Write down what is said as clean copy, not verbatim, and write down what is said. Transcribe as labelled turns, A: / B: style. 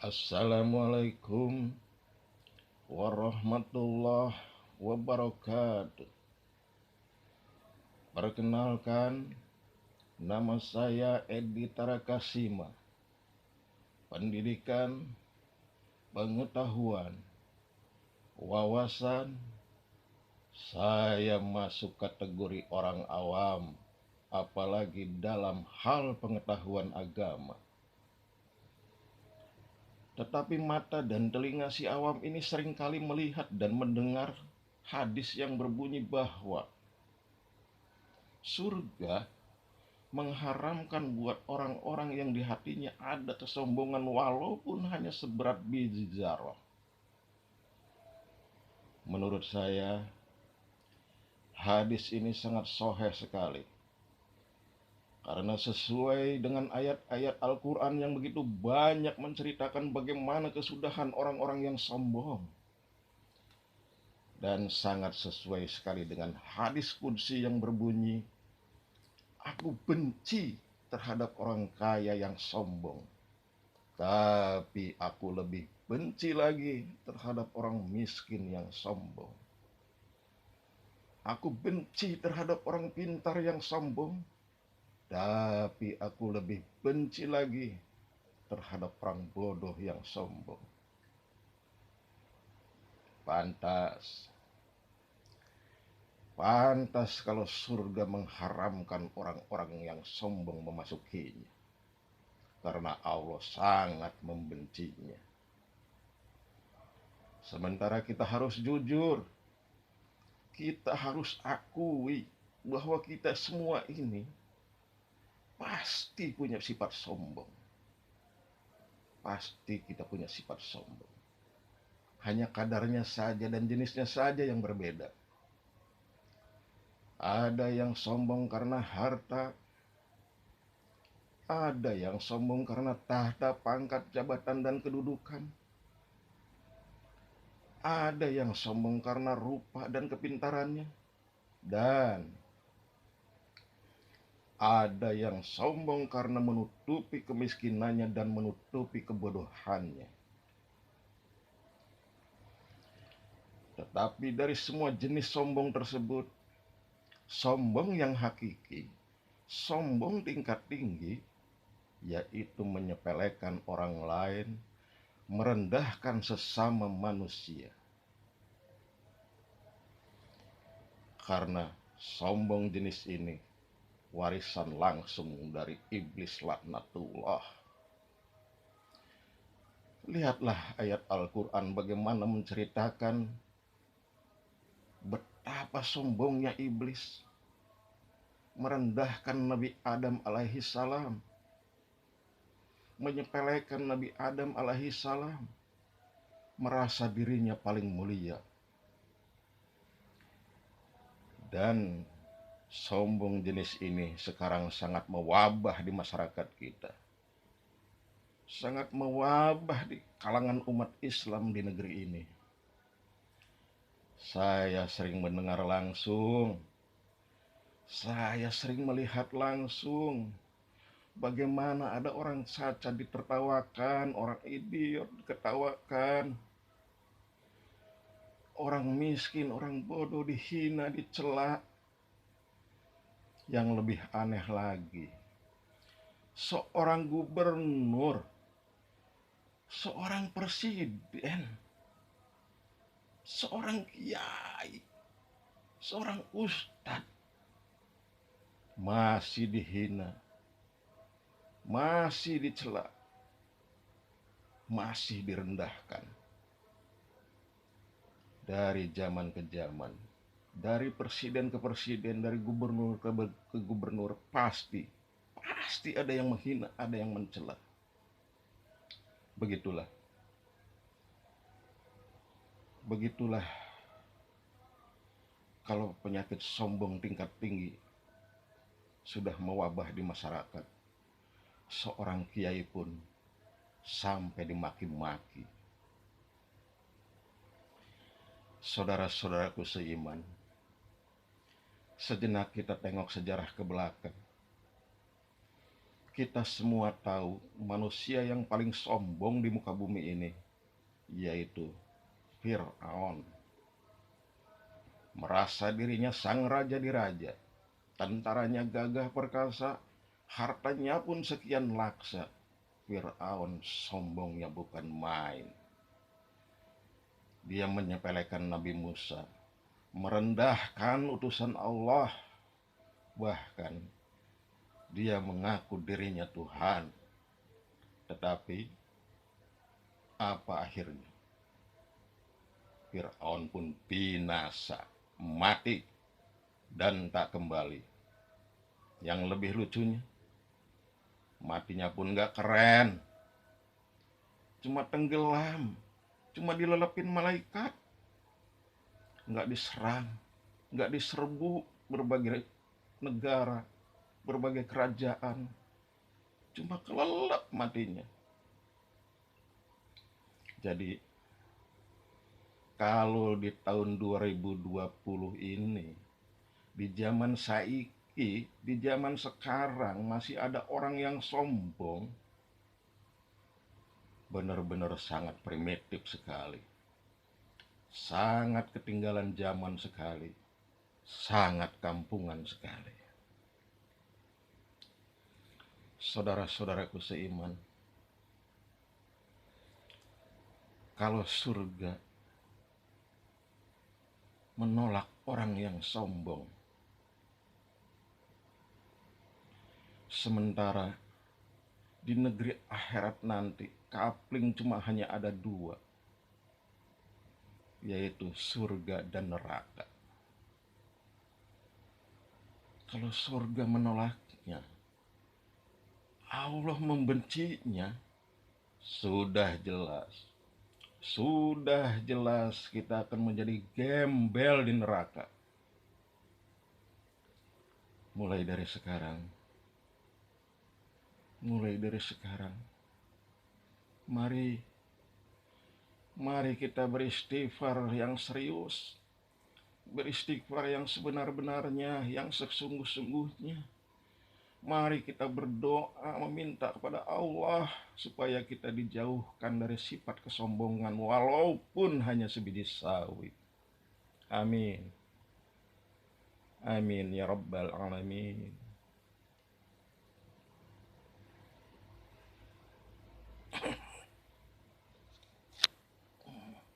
A: Assalamualaikum warahmatullahi wabarakatuh. Perkenalkan, nama saya Edi Tarakasima. Pendidikan, pengetahuan, wawasan, saya masuk kategori orang awam, apalagi dalam hal pengetahuan agama. Tetapi mata dan telinga si awam ini seringkali melihat dan mendengar hadis yang berbunyi bahwa surga mengharamkan buat orang-orang yang di hatinya ada kesombongan walaupun hanya seberat biji zarah. Menurut saya, hadis ini sangat sahih sekali. Karena sesuai dengan ayat-ayat Al-Quran yang begitu banyak menceritakan bagaimana kesudahan orang-orang yang sombong. Dan sangat sesuai sekali dengan hadis qudsi yang berbunyi, "Aku benci terhadap orang kaya yang sombong. Tapi aku lebih benci lagi terhadap orang miskin yang sombong. Aku benci terhadap orang pintar yang sombong. Tapi aku lebih benci lagi terhadap orang bodoh yang sombong." Pantas. Pantas kalau surga mengharamkan orang-orang yang sombong memasukinya. Karena Allah sangat membencinya. Sementara kita harus jujur. Kita harus akui bahwa kita semua ini pasti punya sifat sombong. Pasti kita punya sifat sombong. Hanya kadarnya saja dan jenisnya saja yang berbeda. Ada yang sombong karena harta. Ada yang sombong karena tahta, pangkat, jabatan, dan kedudukan. Ada yang sombong karena rupa dan kepintarannya. Dan ada yang sombong karena menutupi kemiskinannya dan menutupi kebodohannya. Tetapi dari semua jenis sombong tersebut, sombong yang hakiki, sombong tingkat tinggi, yaitu menyepelekan orang lain, merendahkan sesama manusia. Karena sombong jenis ini warisan langsung dari iblis laknatullah. Lihatlah ayat Al-Quran bagaimana menceritakan betapa sombongnya iblis, merendahkan Nabi Adam alaihi salam, menyepelekan Nabi Adam alaihi salam, merasa dirinya paling mulia. Dan sombong jenis ini sekarang sangat mewabah di masyarakat kita. Sangat mewabah di kalangan umat Islam di negeri ini. Saya sering mendengar langsung, saya sering melihat langsung bagaimana ada orang cacat ditertawakan, orang idiot diketawakan, orang miskin, orang bodoh dihina, dicela. Yang lebih aneh lagi, seorang gubernur, seorang presiden, seorang kiai, seorang ustadz masih dihina, masih dicela, masih direndahkan. Dari zaman ke zaman, dari presiden ke presiden, dari gubernur ke gubernur, pasti ada yang menghina, ada yang mencela. Begitulah kalau penyakit sombong tingkat tinggi sudah mewabah di masyarakat, seorang kiai pun sampai dimaki-maki. Saudara-saudaraku seiman, sejenak kita tengok sejarah ke belakang. Kita semua tahu manusia yang paling sombong di muka bumi ini, yaitu Fir'aun. Merasa dirinya sang raja di raja, tentaranya gagah perkasa, hartanya pun sekian laksa. Fir'aun sombongnya bukan main. Dia menyepelekan Nabi Musa, merendahkan utusan Allah, bahkan dia mengaku dirinya Tuhan. Tetapi apa akhirnya? Fir'aun pun binasa, mati, dan tak kembali. Yang lebih lucunya, matinya pun gak keren, cuma tenggelam, cuma dilelepin malaikat, gak diserang, gak diserbu berbagai negara, berbagai kerajaan, cuma kelelep matinya. Jadi kalau di tahun 2020 ini, di zaman saiki, di zaman sekarang masih ada orang yang sombong, benar-benar sangat primitif sekali, sangat ketinggalan zaman sekali, sangat kampungan sekali. Saudara-saudaraku seiman, kalau surga menolak orang yang sombong, sementara di negeri akhirat nanti kapling cuma hanya ada dua, yaitu surga dan neraka. Kalau surga menolaknya, Allah membencinya, sudah jelas. Sudah jelas kita akan menjadi gembel di neraka. Mulai dari sekarang. Mari kita beristighfar yang serius. Beristighfar yang sebenar-benarnya, yang sesungguh-sungguhnya. Mari kita berdoa meminta kepada Allah supaya kita dijauhkan dari sifat kesombongan walaupun hanya sebiji sawi. Amin. Amin ya rabbal alamin.